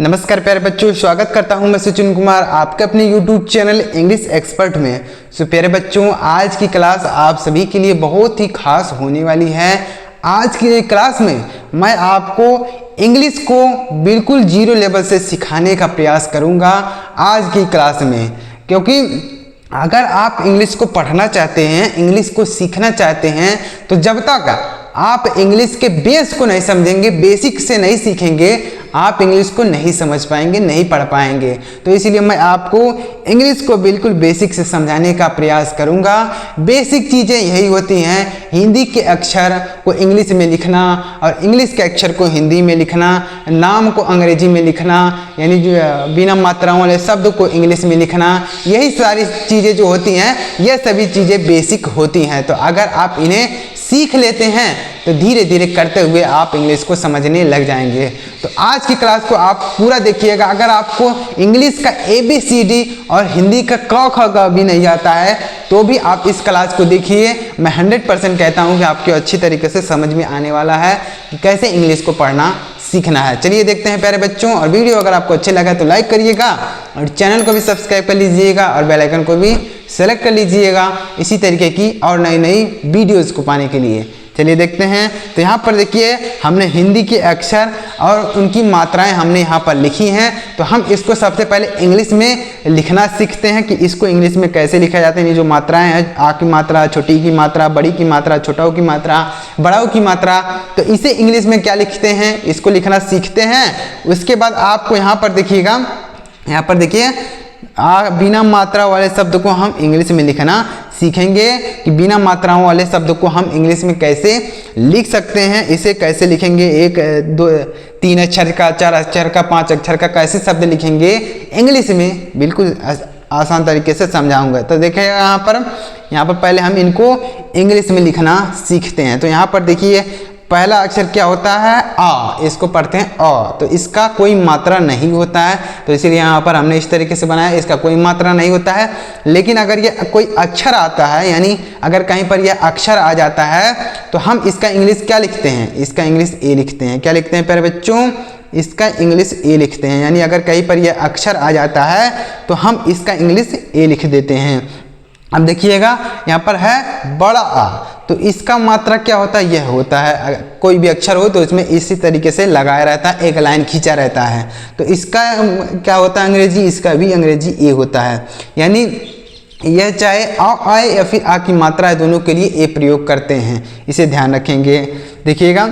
नमस्कार प्यारे बच्चों, स्वागत करता हूं मैं सचिन कुमार आपके अपने YouTube चैनल इंग्लिश एक्सपर्ट में। प्यारे बच्चों, आज की क्लास आप सभी के लिए बहुत ही खास होने वाली है। आज की क्लास में मैं आपको इंग्लिश को बिल्कुल जीरो लेवल से सिखाने का प्रयास करूंगा आज की क्लास में, क्योंकि अगर आप इंग्लिश को पढ़ना चाहते हैं, इंग्लिश को सीखना चाहते हैं, तो जब तक आप इंग्लिश के बेस को नहीं समझेंगे, बेसिक से नहीं सीखेंगे, आप इंग्लिश को नहीं समझ पाएंगे, नहीं पढ़ पाएंगे। तो इसलिए मैं आपको इंग्लिश को बिल्कुल बेसिक से समझाने का प्रयास करूंगा। बेसिक चीज़ें यही होती हैं, हिंदी के अक्षर को इंग्लिश में लिखना और इंग्लिश के अक्षर को हिंदी में लिखना, नाम को अंग्रेजी में लिखना, यानी जो बिना मात्राओं वाले शब्द को इंग्लिश में लिखना, यही सारी चीज़ें जो होती हैं, ये सभी चीज़ें बेसिक होती हैं। तो अगर आप इन्हें सीख लेते हैं तो धीरे धीरे करते हुए आप इंग्लिश को समझने लग जाएंगे। तो आज की क्लास को आप पूरा देखिएगा। अगर आपको इंग्लिश का ABCD और हिंदी का क ख ग भी नहीं आता है तो भी आप इस क्लास को देखिए। मैं 100% कहता हूं कि आपको अच्छी तरीके से समझ में आने वाला है कि कैसे इंग्लिश को पढ़ना सीखना है। चलिए देखते हैं प्यारे बच्चों। और वीडियो अगर आपको अच्छा लगा तो लाइक करिएगा और चैनल को भी सब्सक्राइब कर लीजिएगा और बेल आइकन को भी सेलेक्ट कर लीजिएगा इसी तरीके की और नई नई वीडियोस को पाने के लिए। चलिए देखते हैं। तो यहाँ पर देखिए, हमने हिंदी के अक्षर और उनकी मात्राएं हमने यहाँ पर लिखी हैं। तो हम इसको सबसे पहले इंग्लिश में लिखना सीखते हैं कि इसको इंग्लिश में कैसे लिखा जाता है। ये जो मात्राएं हैं, आ की मात्रा, छोटी की मात्रा, बड़ी की मात्रा, छोटाऊ की मात्रा, बड़ाऊ की मात्रा, तो इसे इंग्लिश में क्या लिखते हैं, इसको लिखना सीखते हैं। उसके बाद आपको यहाँ पर देखिएगा, यहाँ पर देखिए, बिना मात्रा वाले शब्द को हम इंग्लिश में लिखना सीखेंगे कि बिना मात्राओं वाले शब्द को हम इंग्लिश में कैसे लिख सकते हैं, इसे कैसे लिखेंगे, 1 2 3 अक्षर का, 4 अक्षर का, 5 अक्षर का कैसे शब्द लिखेंगे इंग्लिश में, बिल्कुल आसान तरीके से समझाऊंगा। तो देखिए यहाँ पर पहले हम इनको इंग्लिश में लिखना सीखते हैं। तो यहाँ पर देखिए, पहला अक्षर क्या होता है, आ, इसको पढ़ते हैं अ। तो इसका कोई मात्रा नहीं होता है, तो इसीलिए यहाँ पर हमने इस तरीके से बनाया, इसका कोई मात्रा नहीं होता है। लेकिन अगर ये कोई अक्षर आता है, यानी अगर कहीं पर यह अक्षर आ जाता है तो हम इसका इंग्लिश क्या लिखते हैं, इसका इंग्लिश ए लिखते हैं। क्या लिखते हैं प्यारे बच्चों, इसका इंग्लिश ए लिखते हैं। यानी अगर कहीं पर यह अक्षर आ जाता है तो हम इसका इंग्लिश ए लिख देते हैं। अब देखिएगा, यहाँ पर है बड़ा आ, तो इसका मात्रा क्या होता है, यह होता है। कोई भी अक्षर हो तो इसमें इसी तरीके से लगाया रहता है, एक लाइन खींचा रहता है। तो इसका क्या होता है अंग्रेजी, इसका भी अंग्रेजी ए होता है। यानी यह चाहे आ आए या फिर आ की मात्रा है, दोनों के लिए ए प्रयोग करते हैं, इसे ध्यान रखेंगे। देखिएगा,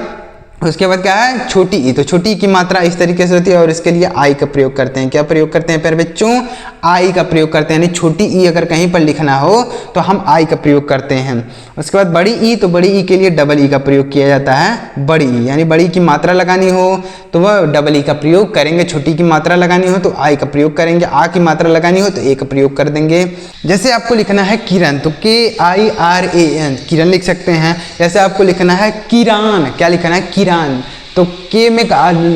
उसके बाद क्या है, छोटी ई। तो छोटी की मात्रा इस तरीके से होती है और इसके लिए आई का प्रयोग करते हैं। क्या प्रयोग करते हैं प्यारे बच्चों, आई का प्रयोग करते हैं। यानी छोटी ई अगर कहीं पर लिखना हो तो हम आई का प्रयोग करते हैं। उसके बाद बड़ी ई, तो बड़ी ई के लिए डबल ई का प्रयोग किया जाता है। बड़ी ई यानी बड़ी की मात्रा लगानी हो तो वह डबल ई का प्रयोग करेंगे, छोटी की मात्रा लगानी हो तो आई का प्रयोग करेंगे, आ की मात्रा लगानी हो तो ए का प्रयोग कर देंगे। जैसे आपको लिखना है किरण, तो KIRAN, किरण लिख सकते हैं। जैसे आपको लिखना है किरान, क्या लिखना है, किरान, तो के में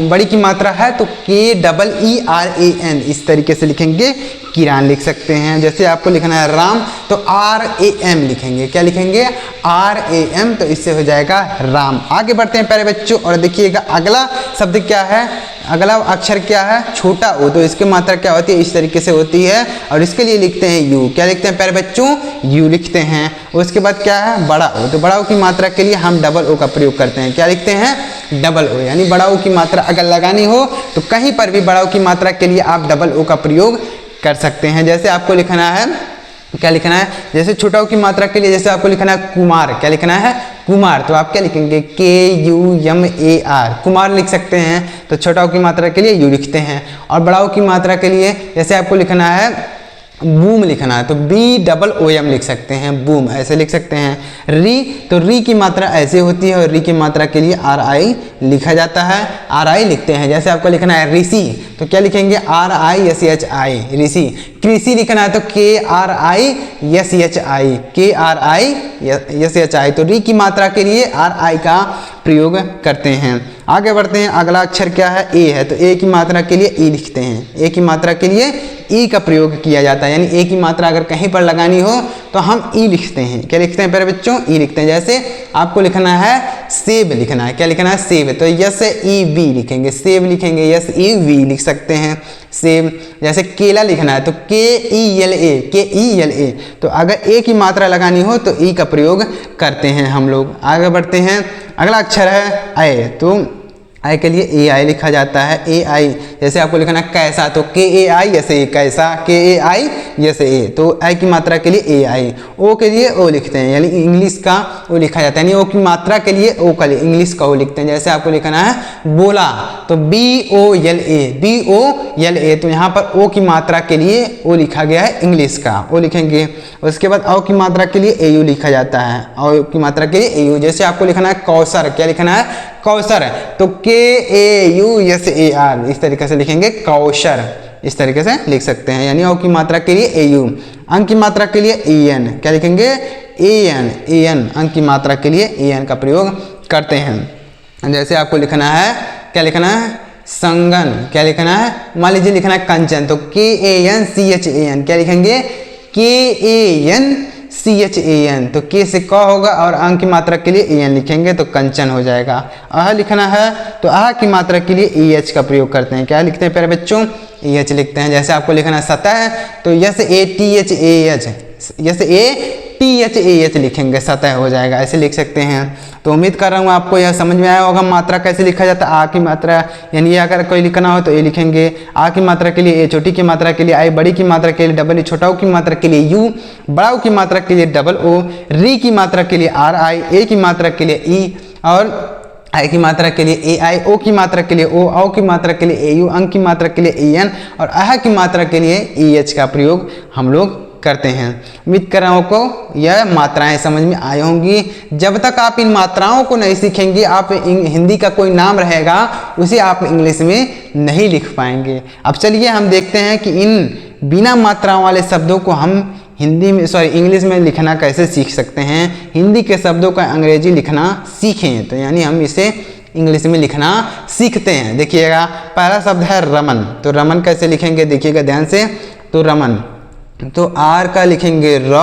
बड़ी की मात्रा है तो KEERAN, इस तरीके से लिखेंगे, किरान लिख सकते हैं। जैसे आपको लिखना है राम, तो RAM लिखेंगे। क्या लिखेंगे, RAM, तो इससे हो जाएगा राम। आगे बढ़ते हैं प्यारे बच्चों और देखिएगा अगला शब्द क्या है, अगला अक्षर क्या है, छोटा ओ। तो इसकी मात्रा क्या होती है, इस तरीके से होती है और इसके लिए लिखते हैं यू। क्या लिखते हैं प्यारे बच्चों, यू लिखते हैं। उसके बाद क्या है, बड़ा ओ। तो बड़ा ओ की मात्रा के लिए हम डबल ओ का प्रयोग करते हैं। क्या लिखते हैं, डबल ओ। यानी बड़ा ओ की मात्रा अगर लगानी हो तो कहीं पर भी बड़ा ओ की मात्रा के लिए आप डबल ओ का प्रयोग कर सकते हैं। जैसे आपको लिखना है, क्या लिखना है, जैसे छोटाऊ की मात्रा के लिए जैसे आपको लिखना है कुमार, क्या लिखना है, कुमार, तो आप क्या लिखेंगे, KUMAR, कुमार लिख सकते हैं। तो छोटाऊ की मात्रा के लिए यू लिखते हैं। और बड़ाऊ की मात्रा के लिए जैसे आपको लिखना है बूम लिखना है तो BOOM लिख सकते हैं, बूम ऐसे लिख सकते हैं। री, तो री की मात्रा ऐसे होती है और री की मात्रा के लिए RI लिखा जाता है, RI लिखते हैं। जैसे आपको लिखना है ऋषि, तो क्या लिखेंगे, RISHI, ऋषि। कृषि लिखना है तो KRISHI, तो री की मात्रा के लिए RI का प्रयोग करते हैं। आगे बढ़ते हैं, अगला अक्षर क्या है, ए है, तो ए की मात्रा के लिए ई लिखते हैं, ए की मात्रा के लिए ई का प्रयोग किया जाता है, यानी ए की मात्रा अगर कहीं पर लगानी हो तो हम ई लिखते हैं। क्या लिखते हैं प्यारे बच्चों? ई लिखते हैं। जैसे आपको लिखना है सेब लिखना है, क्या लिखना है? सेब, तो यस ई वी लिखेंगे, सेब लिखेंगे, यस ई वी लिख सकते हैं, सेब। जैसे केला लिखना है तो के ई एल ए, तो अगर ए की मात्रा लगानी हो तो ई का प्रयोग करते हैं हम लोग। आगे बढ़ते हैं, अगला अक्षर है आई, तो आई के लिए ए आई लिखा जाता है, ए आई। जैसे आपको लिखना है कैसा, तो के ए आई जैसे ए, कैसा, के ए आई जैसे ए, तो आई की मात्रा के लिए ए आई। ओ के लिए ओ लिखते हैं, यानी इंग्लिश का ओ लिखा जाता है, यानी ओ की मात्रा के लिए ओ का इंग्लिश का ओ लिखते हैं। जैसे आपको लिखना है बोला, तो बी ओ एल ए, तो यहाँ पर ओ की मात्रा के लिए ओ लिखा गया है, इंग्लिश का ओ लिखेंगे। उसके बाद औ की मात्रा के लिए ए यू लिखा जाता है, औ की मात्रा के लिए ए यू। जैसे आपको लिखना है कौसर, क्या लिखना है? कौसर, तो K A U S A R, इस तरीके से लिखेंगे कौशर, इस तरीके से लिख सकते हैं, यानी औ की मात्रा के लिए ए यू। अंक की मात्रा के लिए ए एन, क्या लिखेंगे? ए एन, अंक की मात्रा के लिए ए एन का प्रयोग करते हैं। जैसे आपको लिखना है, क्या लिखना है? संगन, क्या लिखना है? मान लीजिए लिखना है कंचन, तो K A N C H A N, क्या लिखेंगे? K A N C H A N, तो के से क होगा और अंक की मात्रा के लिए ए एन लिखेंगे तो कंचन हो जाएगा। आह लिखना है तो आह की मात्रा के लिए ई एच का प्रयोग करते हैं, क्या लिखते हैं प्यारे बच्चों? ई एच लिखते हैं। जैसे आपको लिखना है सतह, तो yes A T H A H, yes A T H A H लिखेंगे, सतह हो जाएगा, ऐसे लिख सकते हैं। तो उम्मीद कर रहा हूँ आपको यह समझ में आया होगा मात्रा कैसे लिखा जाता है। आ की मात्रा, यानी ये अगर कोई लिखना हो तो ए लिखेंगे, आ की मात्रा के लिए ए, छोटी की मात्रा के लिए आई, बड़ी की मात्रा के लिए डबल ई, छोटा की मात्रा के लिए यू, बड़ा की मात्रा के लिए डबल ओ, री की मात्रा के लिए आर आई, ए की मात्रा के लिए ई, और आई की मात्रा के लिए ए आई, ओ की मात्रा के लिए ओ, औ की मात्रा के लिए ए यू, अंक की मात्रा के लिए ए एन, और आह की मात्रा के लिए ई एच का प्रयोग हम लोग करते हैं। उम्मीद कर रहा हूं को यह मात्राएं समझ में आई होंगी। जब तक आप इन मात्राओं को नहीं सीखेंगे, आप हिंदी का कोई नाम रहेगा उसे आप इंग्लिश में नहीं लिख पाएंगे। अब चलिए हम देखते हैं कि इन बिना मात्राओं वाले शब्दों को हम हिंदी में इंग्लिश में लिखना कैसे सीख सकते हैं। हिंदी के शब्दों का अंग्रेजी लिखना सीखें, तो यानी हम इसे इंग्लिश में लिखना सीखते हैं। देखिएगा पहला शब्द है रमन, तो रमन कैसे लिखेंगे देखिएगा ध्यान से। तो रमन, तो आर का लिखेंगे र,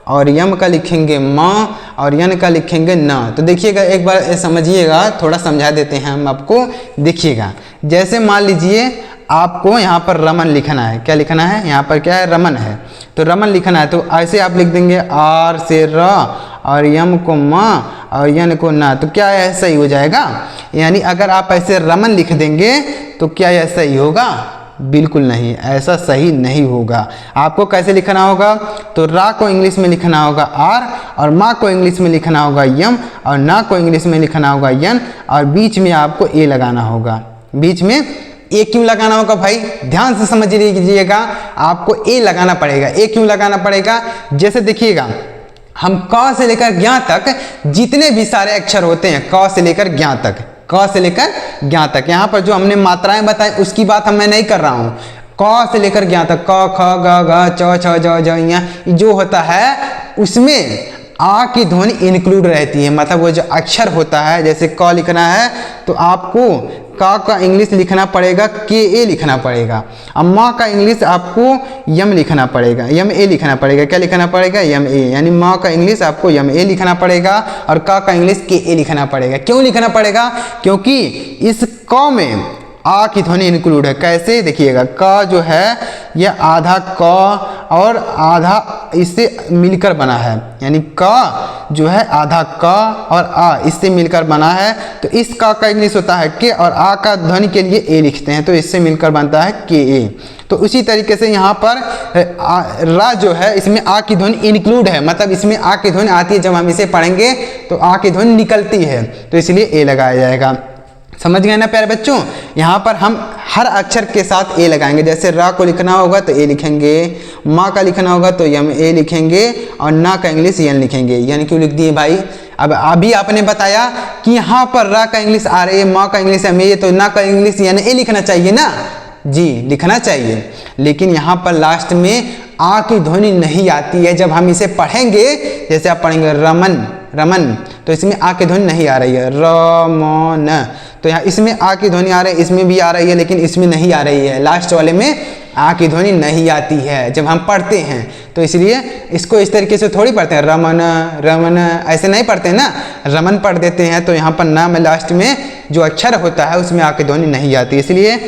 और यम का लिखेंगे म, और यन का लिखेंगे न। तो देखिएगा एक बार समझिएगा, थोड़ा समझा देते हैं हम आपको। देखिएगा जैसे मान लीजिए आपको यहाँ पर रमन लिखना है, क्या लिखना है? यहाँ पर क्या है? रमन है, तो रमन लिखना है, तो ऐसे आप लिख देंगे आर से र, और यम को म, और यन को न, तो क्या है? सही हो जाएगा। यानी अगर आप ऐसे रमन लिख देंगे तो क्या यह सही होगा? बिल्कुल नहीं, ऐसा सही नहीं होगा। आपको कैसे लिखना होगा? तो रा को इंग्लिश में लिखना होगा आर, और माँ को इंग्लिश में लिखना होगा यम, और ना को इंग्लिश में लिखना होगा यन, और बीच में आपको ए लगाना होगा। बीच में ए क्यों लगाना होगा भाई? ध्यान से समझ लीजिएगा, आपको ए लगाना पड़ेगा। ए क्यों लगाना पड़ेगा? जैसे देखिएगा हम क से लेकर ज्ञ तक जितने भी सारे अक्षर होते हैं, क से लेकर ज्ञ तक, क से लेकर ज्ञ तक, यहाँ पर जो हमने मात्राएं बताई उसकी बात मैं नहीं कर रहा हूँ। क से लेकर ज्ञ तक, क ख ग घ च छ ज ज ञ जो होता है उसमें आ की ध्वनि इंक्लूड रहती है। मतलब वो जो अक्षर होता है, जैसे क लिखना है तो आपको का इंग्लिश लिखना पड़ेगा के ए लिखना पड़ेगा। अब माँ का इंग्लिश आपको यम लिखना पड़ेगा, यम ए लिखना पड़ेगा। क्या लिखना पड़ेगा? यम ए, यानी माँ का इंग्लिश आपको यम ए लिखना पड़ेगा, और का इंग्लिश के ए लिखना पड़ेगा। क्यों लिखना पड़ेगा? क्योंकि इस क में आ की ध्वनि इंक्लूड है। कैसे? देखिएगा क जो है यह आधा क और आधा इससे मिलकर बना है, यानी क जो है आधा क और आ इससे मिलकर बना है। तो इस का इंग्लिश होता है के, और आ का ध्वनि के लिए ए लिखते हैं, तो इससे मिलकर बनता है के ए। तो उसी तरीके से यहाँ पर रा जो है इसमें आ की ध्वनि इंक्लूड है, मतलब इसमें आ की ध्वनि आती है। जब हम इसे पढ़ेंगे तो आ की ध्वनि निकलती है, तो इसलिए ए लगाया जाएगा। समझ गए ना प्यारे बच्चों? यहाँ पर हम हर अक्षर के साथ ए लगाएंगे। जैसे रा को लिखना होगा तो ए लिखेंगे, माँ का लिखना होगा तो यम ए लिखेंगे, और ना का इंग्लिश यन लिखेंगे। यन क्यों लिख दिए भाई? अब अभी आपने बताया कि यहाँ पर रा का इंग्लिश आर ए, माँ का इंग्लिश एम ए, तो ना का इंग्लिश यन ए लिखना चाहिए ना जी, लिखना चाहिए। लेकिन यहाँ पर लास्ट में आ की ध्वनि नहीं आती है। जब हम इसे पढ़ेंगे, जैसे आप पढ़ेंगे रमन, रमन, तो इसमें आ की ध्वनि नहीं आ रही है, रमन। तो यहाँ इसमें आ की ध्वनि आ रही है, इसमें भी आ रही है, लेकिन इसमें नहीं आ रही है, लास्ट वाले में आ की ध्वनि नहीं आती है जब हम पढ़ते हैं, तो इसलिए इसको इस तरीके से थोड़ी पढ़ते हैं, रमन रमन ऐसे नहीं पढ़ते हैं ना, रमन पढ़ देते हैं। तो यहाँ पर ना में लास्ट में जो अक्षर होता है उसमें आ की ध्वनि नहीं आती, इसलिए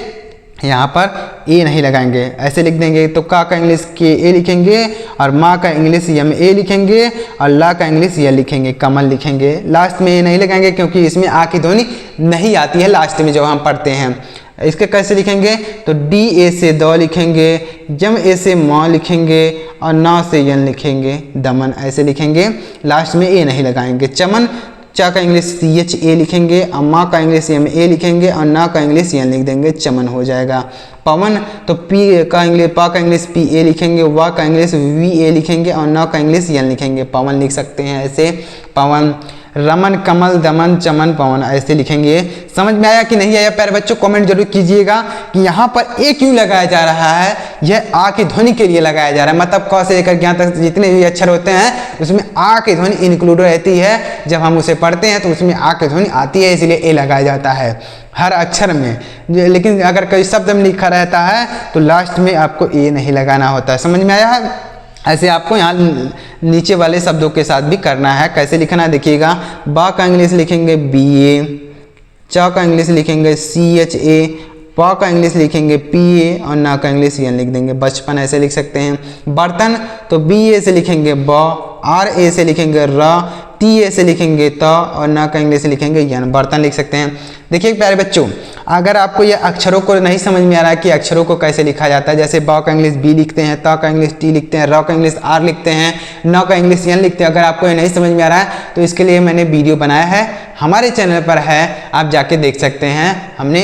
यहाँ पर ए नहीं लगाएंगे, ऐसे लिख देंगे। तो का इंग्लिश के ए लिखेंगे और माँ का इंग्लिश यम ए लिखेंगे और ला का इंग्लिश य लिखेंगे, कमल लिखेंगे। लास्ट में ए नहीं लगाएंगे क्योंकि इसमें आ की ध्वनि नहीं आती है लास्ट में जब हम पढ़ते हैं। इसके कैसे लिखेंगे, तो डी ए से द लिखेंगे, यम ए से माँ लिखेंगे और ना से यन लिखेंगे, दमन ऐसे लिखेंगे, लास्ट में ए नहीं लगाएंगे। चमन चा का इंग्लिश सी एच ए लिखेंगे, अम्मा का इंग्लिश एम ए लिखेंगे और ना का इंग्लिश एन लिख देंगे, चमन हो जाएगा। पवन तो पी का इंग्लिश पा का इंग्लिश पी ए लिखेंगे, वा का इंग्लिश वी ए लिखेंगे और ना का इंग्लिश एन लिखेंगे, पवन लिख सकते हैं ऐसे पवन। रमन कमल दमन चमन पवन ऐसे लिखेंगे। समझ में आया कि नहीं आया प्यारे बच्चों, कमेंट जरूर कीजिएगा कि यहाँ पर ए क्यों लगाया जा रहा है। यह आ की ध्वनि के लिए लगाया जा रहा है, मतलब क से लेकर यहाँ तक जितने भी अक्षर होते हैं उसमें आ की ध्वनि इंक्लूड रहती है। जब हम उसे पढ़ते हैं तो उसमें आ की ध्वनि आती है, इसलिए ए लगाया जाता है हर अक्षर में। लेकिन अगर कोई शब्द में लिखा रहता है तो लास्ट में आपको ए नहीं लगाना होता है। समझ में आया है। ऐसे आपको यहाँ नीचे वाले शब्दों के साथ भी करना है। कैसे लिखना है देखिएगा, बा का इंग्लिश लिखेंगे बी ए, चा का इंग्लिश लिखेंगे सी एच ए, पा का इंग्लिश लिखेंगे पी ए और ना का इंग्लिश एन लिख देंगे, बचपन ऐसे लिख सकते हैं। बर्तन तो बी ए से लिखेंगे ब, आर ए से लिखेंगे र, टी ए से लिखेंगे त और ना का इंग्लिश लिखेंगे यन, बर्तन लिख सकते हैं। देखिए प्यारे बच्चों, अगर आपको ये अक्षरों को नहीं समझ में आ रहा है कि अक्षरों को कैसे लिखा जाता है, जैसे बा का इंग्लिश बी लिखते हैं, ता का इंग्लिश टी लिखते हैं, र का इंग्लिश आर लिखते हैं, न का इंग्लिश एन लिखते हैं, अगर आपको ये नहीं समझ में आ रहा है तो इसके लिए मैंने वीडियो बनाया है, हमारे चैनल पर है, आप जाके देख सकते हैं। हमने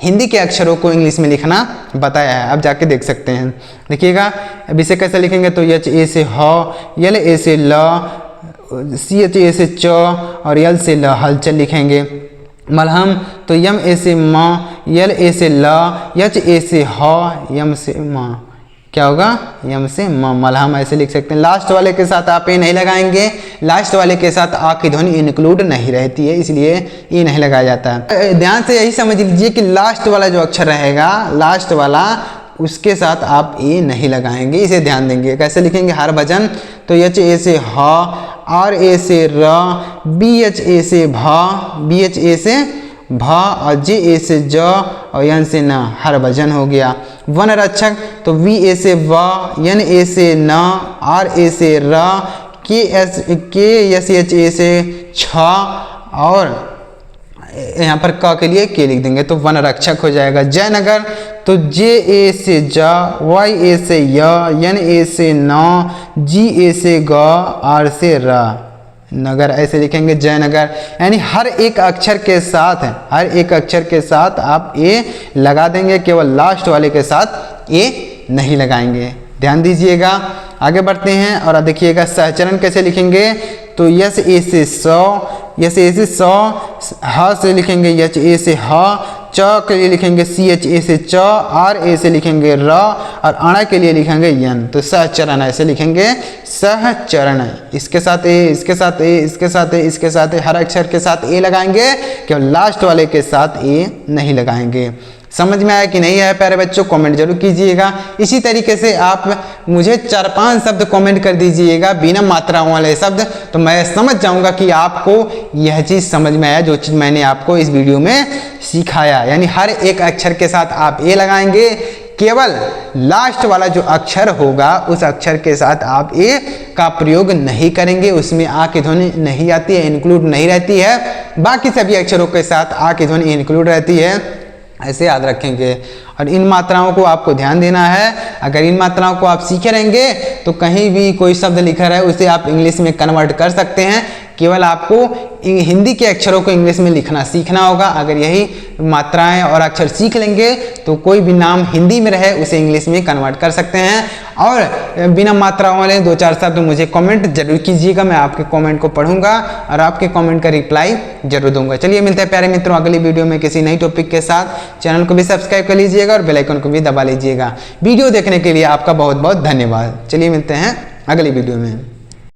हिंदी के अक्षरों को इंग्लिश में लिखना बताया है, आप जाके देख सकते हैं। देखिएगा अब इसे कैसे लिखेंगे, तो एच ए से ह, यल ए से ल, सी एच ए से च और यल से ल, हलचल लिखेंगे। मलहम तो यम ए से म, यल ए से ल, यच ए से ह, यम से म, क्या होगा यम से म, मलहम ऐसे लिख सकते हैं। लास्ट वाले के साथ आप ए नहीं लगाएंगे, लास्ट वाले के साथ आ की ध्वनि इंक्लूड नहीं रहती है, इसलिए ए नहीं लगाया जाता है। ध्यान से यही समझ लीजिए कि लास्ट वाला जो अक्षर रहेगा, लास्ट वाला, उसके साथ आप ए नहीं लगाएंगे, इसे ध्यान देंगे। कैसे लिखेंगे, हर भजन तो एच ए से ह, आर ए से र, बी एच ए से भा, बी एच ए से भा और जे ए से ज और यन से न, हर भजन हो गया। वन रक्षक तो वी ए से व, यन ए से न, आर ए से र, के एस एच ए से छ और यहाँ पर क के लिए के लिख देंगे, तो वन रक्षक हो जाएगा। जयनगर तो जे ए से जा, वाई ए से य, यन ए से न, जी ए से ग, आर से र, नगर ऐसे लिखेंगे जयनगर। यानी हर एक अक्षर के साथ, हर एक अक्षर के साथ आप ए लगा देंगे, केवल लास्ट वाले के साथ ए नहीं लगाएंगे, ध्यान दीजिएगा। आगे बढ़ते हैं और देखिएगा सहचरण कैसे लिखेंगे, तो यस ए से सौ, यस ए से सौ, ह से लिखेंगे यच ए से ह, च के लिए लिखेंगे सी एच ए से च, आर ए से लिखेंगे र और अण के लिए लिखेंगे यन, तो सहचरण ऐसे लिखेंगे सहचरण। इसके साथ ए, इसके साथ ए, इसके साथ ए, इसके साथ ए, हर अक्षर के साथ ए लगाएंगे, केवल लास्ट वाले के साथ ए नहीं लगाएंगे। समझ में आया कि नहीं आया प्यारे बच्चों, कमेंट जरूर कीजिएगा। इसी तरीके से आप मुझे 4-5 शब्द कमेंट कर दीजिएगा बिना मात्राओं वाले शब्द, तो मैं समझ जाऊंगा कि आपको यह चीज़ समझ में आया जो चीज़ मैंने आपको इस वीडियो में सिखाया। यानी हर एक अक्षर के साथ आप ए लगाएंगे, केवल लास्ट वाला जो अक्षर होगा उस अक्षर के साथ आप ए का प्रयोग नहीं करेंगे, उसमें आ की ध्वनि नहीं आती है, इंक्लूड नहीं रहती है। बाकी सभी अक्षरों के साथ आ की ध्वनि इंक्लूड रहती है, ऐसे याद रखेंगे। और इन मात्राओं को आपको ध्यान देना है। अगर इन मात्राओं को आप सीखे रहेंगे तो कहीं भी कोई शब्द लिखा रहे उसे आप इंग्लिश में कन्वर्ट कर सकते हैं। केवल आपको हिंदी के अक्षरों को इंग्लिश में लिखना सीखना होगा। अगर यही मात्राएं और अक्षर सीख लेंगे तो कोई भी नाम हिंदी में रहे उसे इंग्लिश में कन्वर्ट कर सकते हैं। और बिना मात्राओं वाले 2-4 शब्द मुझे कमेंट जरूर कीजिएगा, मैं आपके कमेंट को पढ़ूंगा और आपके कमेंट का रिप्लाई जरूर दूंगा। चलिए मिलते हैं प्यारे मित्रों अगली वीडियो में किसी नई टॉपिक के साथ। चैनल को भी सब्सक्राइब कर लीजिएगा और बेल आइकन को भी दबा लीजिएगा। वीडियो देखने के लिए आपका बहुत बहुत धन्यवाद। चलिए मिलते हैं अगली वीडियो में।